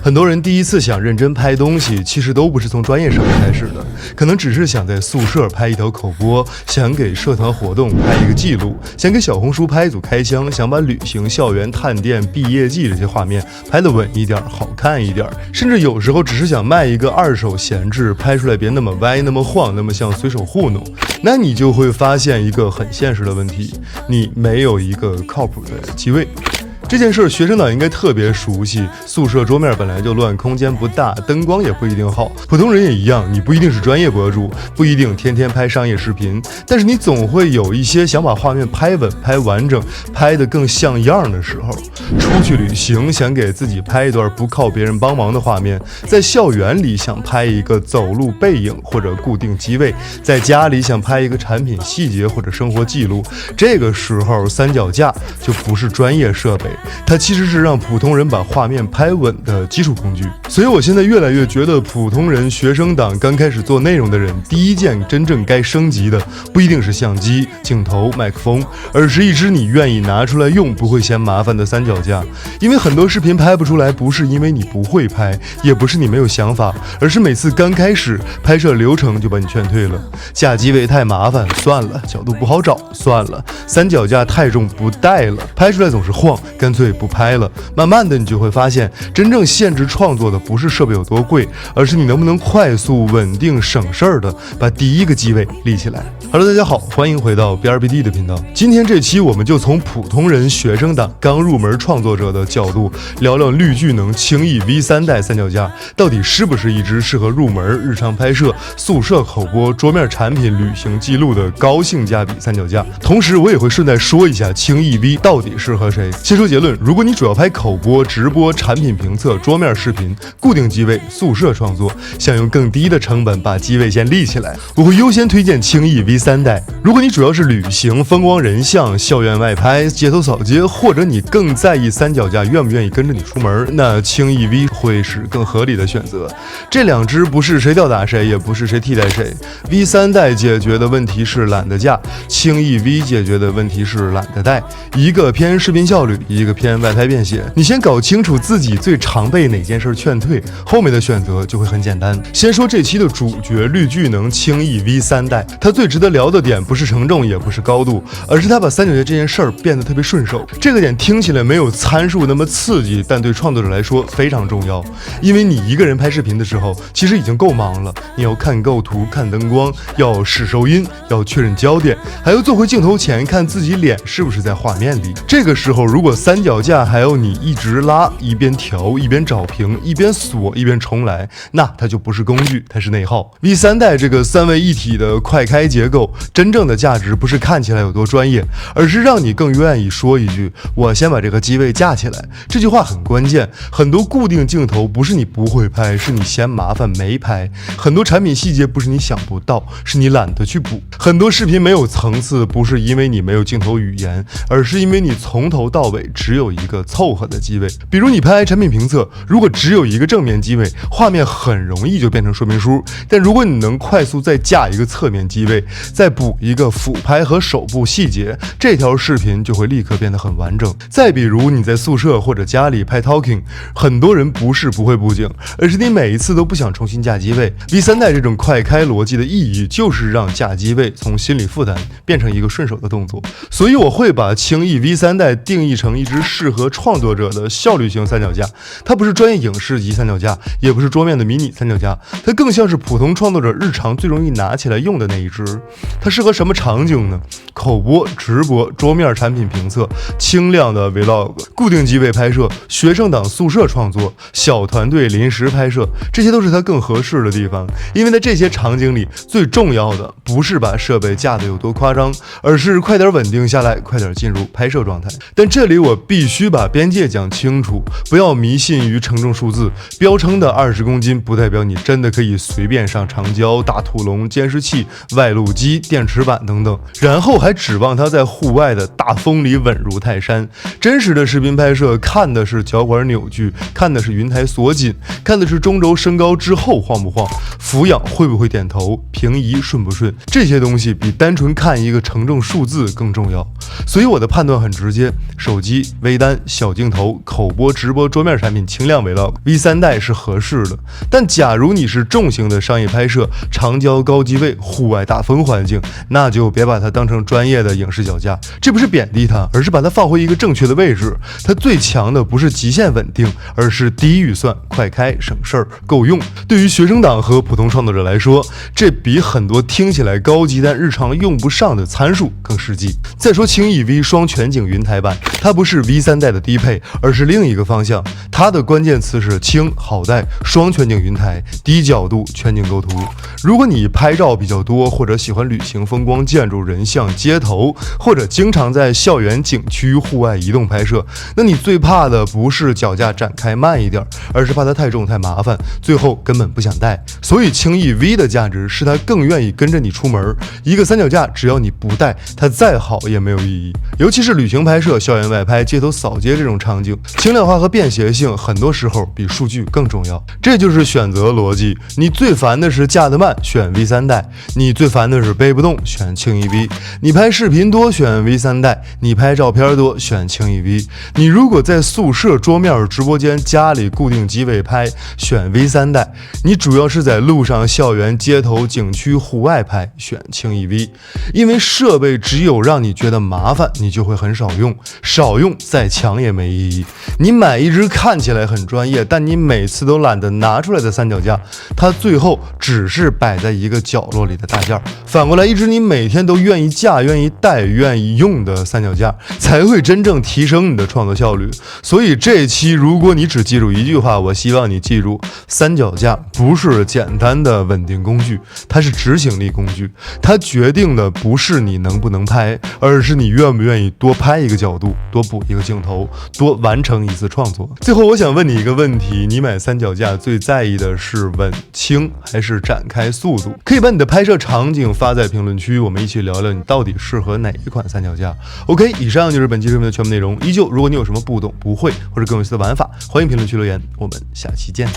很多人第一次想认真拍东西，其实都不是从专业设备开始的，可能只是想在宿舍拍一条口播，想给社团活动拍一个记录，想给小红书拍一组开箱，想把旅行、校园探店、毕业季这些画面拍得稳一点、好看一点，甚至有时候只是想卖一个二手闲置，拍出来别那么歪、那么晃、那么像随手糊弄。那你就会发现一个很现实的问题，你没有一个靠谱的机位。这件事学生党应该特别熟悉，宿舍桌面本来就乱，空间不大，灯光也不一定好，普通人也一样，你不一定是专业博主，不一定天天拍商业视频，但是你总会有一些想把画面拍稳、拍完整、拍得更像样的时候。出去旅行想给自己拍一段不靠别人帮忙的画面，在校园里想拍一个走路背影或者固定机位，在家里想拍一个产品细节或者生活记录，这个时候三脚架就不是专业设备，它其实是让普通人把画面拍稳的基础工具。所以我现在越来越觉得，普通人、学生党刚开始做内容的人，第一件真正该升级的，不一定是相机、镜头、麦克风，而是一支你愿意拿出来用、不会嫌麻烦的三脚架。因为很多视频拍不出来，不是因为你不会拍，也不是你没有想法，而是每次刚开始拍摄流程就把你劝退了。架机位太麻烦，算了；角度不好找，算了；三脚架太重，不带了；拍出来总是晃，干脆不拍了。慢慢的你就会发现，真正限制创作的不是设备有多贵，而是你能不能快速、稳定、省事儿的把第一个机位立起来。Hello， 大家好，欢迎回到 BRBD 的频道。今天这期我们就从普通人、学生党、刚入门创作者的角度聊聊绿巨能轻易 V3 代三脚架到底是不是一支适合入门、日常拍摄、宿舍口播、桌面产品、旅行记录的高性价比三脚架。同时我也会顺带说一下轻易 V 到底适合谁。先说结论，如果你主要拍口播、直播、产品评测、桌面视频、固定机位、宿舍创作，想用更低的成本把机位先立起来，我会优先推荐轻易 V3 代。如果你主要是旅行、风光人像、校园外拍、街头扫街，或者你更在意三脚架愿不愿意跟着你出门，那轻易 V 会是更合理的选择。这两支不是谁吊打谁，也不是谁替代谁。V3 代解决的问题是懒得架，轻易 V 解决的问题是懒得带，一个偏视频效率，一个偏外拍便携。你先搞清楚自己最常被哪件事劝退，后面的选择就会很简单。先说这期的主角绿巨能轻易 V3 代，它最值得聊的点不是承重，也不是高度，而是它把三脚架这件事儿变得特别顺手。这个点听起来没有参数那么刺激，但对创作者来说非常重要。因为你一个人拍视频的时候，其实已经够忙了，你要看构图、看灯光，要试收音，要确认焦点，还要坐回镜头前看自己脸是不是在画面里。这个时候，如果三脚架还要你一直拉，一边调，一边找屏，一边锁，一边重来，那它就不是工具，它是内耗。V3 代这个三位一体的快开结构，真正的价值不是看起来有多专业，而是让你更愿意说一句，我先把这个机位架起来。这句话很关键。很多固定镜头不是你不会拍，是你嫌麻烦没拍。很多产品细节不是你想不到，是你懒得去补。很多视频没有层次，不是因为你没有镜头语言，而是因为你从头到尾只有一个凑合的机位。比如你拍产品评测，如果只有一个正面机位，画面很容易就变成说明书。但如果你能快速再架一个侧面机位，再补一个俯拍和手部细节，这条视频就会立刻变得很完整。再比如你在宿舍或者家里拍 talking， 很多人不是不会布景，而是你每一次都不想重新架机位。V3 代这种快开逻辑的意义，就是让架机位从心理负担变成一个顺手的动作。所以我会把轻易 V3 代定义成一支适合创作者的效率型三脚架。它不是专业影视级三脚架，也不是桌面的迷你三脚架，它更像是普通创作者日常最容易拿起来用的那一支。它适合什么场景呢？口播、直播、桌面产品评测、轻量的 vlog、固定机位拍摄、学生党宿舍创作、小团队临时拍摄，这些都是它更合适的地方。因为在这些场景里，最重要的不是把设备架得有多夸张，而是快点稳定下来，快点进入拍摄状态。但这里我必须把边界讲清楚，不要迷信于承重数字，标称的20公斤不代表你真的可以随便上长焦、大土龙、监视器、外录机、电池板等等，然后还指望它在户外的大风里稳如泰山。真实的视频拍摄看的是脚管扭矩，看的是云台锁紧，看的是中轴升高之后晃不晃，俯仰会不会点头，平移顺不顺，这些东西比单纯看一个承重数字更重要。所以我的判断很直接，手机、微单、小镜头、口播、直播、桌面产品轻量 Vlog V3 代是合适的。但假如你是重型的商业拍摄、长焦高机位、户外大风环境，那就别把它当成专业的影视脚架。这不是贬低它，而是把它放回一个正确的位置。它最强的不是极限稳定，而是低预算、快开、省事儿、够用。对于学生党和普通创作者来说，这比很多听起来高级但日常用不上的参数更实际。再说轻易 V 双全景云台版，它不是 V3 代的低配，而是另一个方向。它的关键词是轻、好带、双全景云台、低角度全景构图。如果你拍照比较多，或者喜欢旅行、风光、建筑、人像、街头，或者经常在校园、景区、户外移动拍摄，那你最怕的不是脚架展开慢一点，而是怕它太重太麻烦，最后根本不想带。所以轻易 V 的价值是它更愿意跟着你出门。一个三脚架，只要你不带，它再好也没有意义。尤其是旅行拍摄、校园外拍、街头扫街这种场景，轻量化和便携性很多时候比数据更重要。这就是选择逻辑。你最烦的是架得慢，选 V3 代；你最烦的是背不动，选轻易 V；你拍视频多，选 V3 代；你拍照片多，选轻易 V；你如果在宿舍、桌面、直播间、家里固定机位拍，选 V3 代；你主要是在路上、校园、街头、景区、户外拍，选轻易 V。因为设备只有让你觉得麻烦，你就会很少用，少用再强也没意义。你买一只看起来很专业，但你每次都懒得拿出来的三脚架，它最后只是摆在一个角落里的大件。反过来，一只你每天都愿意架、愿意带、愿意用的三脚架，才会真正提升你的创作效率。所以这一期，如果你只记住一句话，我希望你记住：三脚架不是简单的稳定工具，它是执行力工具。它决定的不是你能不能拍，而是你愿不愿意多拍一个角度，多补一个镜头，多完成一次创作。最后我想问你一个问题，你买三脚架最在意的是稳轻还是展开速度？可以把你的拍摄场景发在评论区，我们一起聊聊你到底适合哪一款三脚架。 OK， 以上就是本期视频的全部内容。依旧，如果你有什么不懂、不会或者更有意思的玩法，欢迎评论区留言，我们下期见。